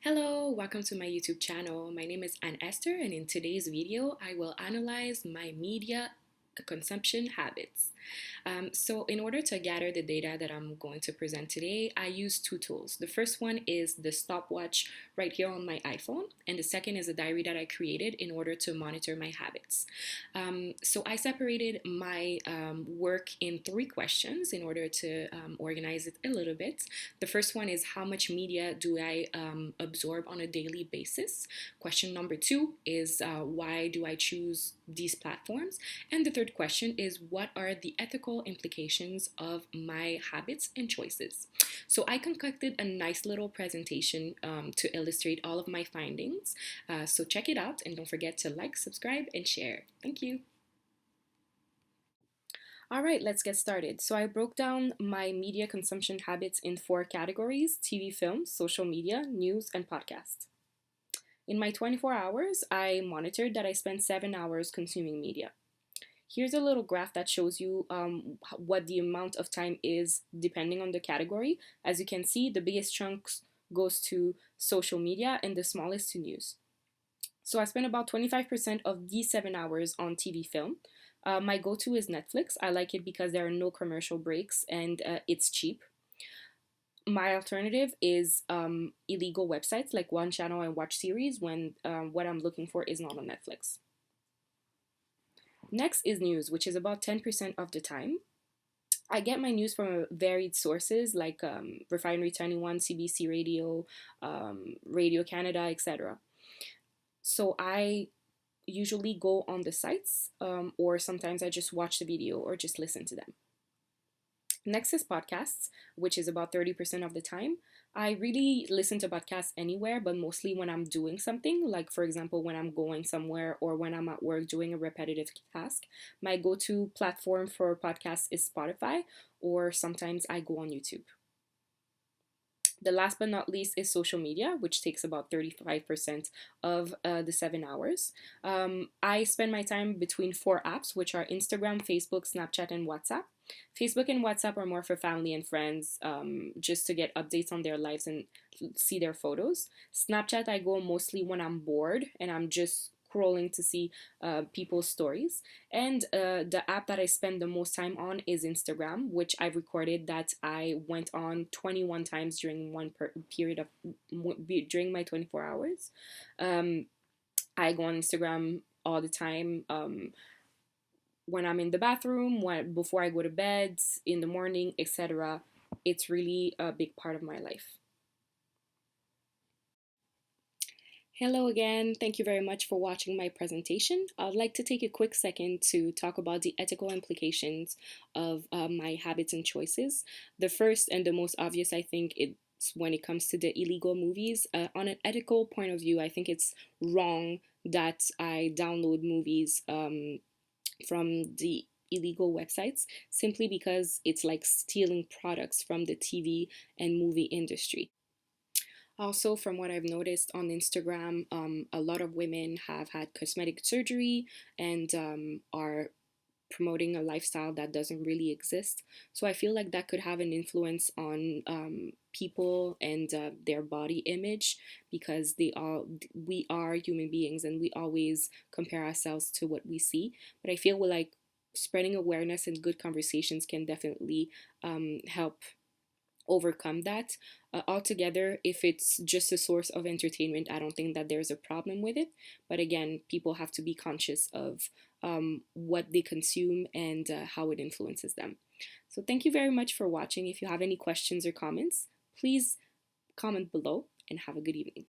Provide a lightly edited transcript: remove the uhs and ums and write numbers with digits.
Hello, welcome to my YouTube channel. My name is Ann-Esther, and in today's video, I will analyze my media consumption habits. So in order to gather the data that I'm going to present today, I use two tools. The first one is the stopwatch right here on my iPhone, and the second is a diary that I created in order to monitor my habits. So I separated my work in three questions in order to organize it a little bit. The first one is how much media do I absorb on a daily basis? Question number two is why do I choose these platforms? And the third question is what are the ethical implications of my habits and choices? So I concocted a nice little presentation to illustrate all of my findings. So check it out and don't forget to like, subscribe, and share. Thank you. All right, let's get started. So I broke down my media consumption habits in four categories: TV, films, social media, news, and podcasts. In my 24 hours, I monitored that I spent 7 hours consuming media. Here's a little graph that shows you what the amount of time is depending on the category. As you can see, the biggest chunks goes to social media and the smallest to news. So I spent about 25% of these 7 hours on TV film. My go-to is Netflix. I like it because there are no commercial breaks and it's cheap. My alternative is illegal websites like One Channel and Watch Series when what I'm looking for is not on Netflix. Next is news, which is about 10% of the time. I get my news from varied sources like Refinery 21, CBC Radio, Radio Canada, etc. So I usually go on the sites or sometimes I just watch the video or just listen to them. Next is podcasts, which is about 30% of the time. I really listen to podcasts anywhere, but mostly when I'm doing something, like for example, when I'm going somewhere or when I'm at work doing a repetitive task. My go-to platform for podcasts is Spotify, or sometimes I go on YouTube. The last but not least is social media, which takes about 35% of the 7 hours. I spend my time between four apps, which are Instagram, Facebook, Snapchat, and WhatsApp. Facebook and WhatsApp are more for family and friends, just to get updates on their lives and see their photos. Snapchat, I go mostly when I'm bored and I'm just scrolling to see people's stories. And the app that I spend the most time on is Instagram, which I've recorded that I went on 21 times during one period of during my 24 hours. I go on Instagram all the time. When I'm in the bathroom, before I go to bed, in the morning, etc. It's really a big part of my life. Hello again. Thank you very much for watching my presentation. I'd like to take a quick second to talk about the ethical implications of my habits and choices. The first and the most obvious, I think, it's when it comes to the illegal movies. On an ethical point of view, I think it's wrong that I download movies from the illegal websites simply because it's like stealing products from the TV and movie industry. Also, from what I've noticed on Instagram, a lot of women have had cosmetic surgery and are promoting a lifestyle that doesn't really exist. So I feel like that could have an influence on people and their body image because we are human beings and we always compare ourselves to what we see. But I feel like spreading awareness and good conversations can definitely help overcome that. Altogether, if it's just a source of entertainment, I don't think that there's a problem with it. But again, people have to be conscious of what they consume and how it influences them. So thank you very much for watching. If you have any questions or comments, please comment below and have a good evening.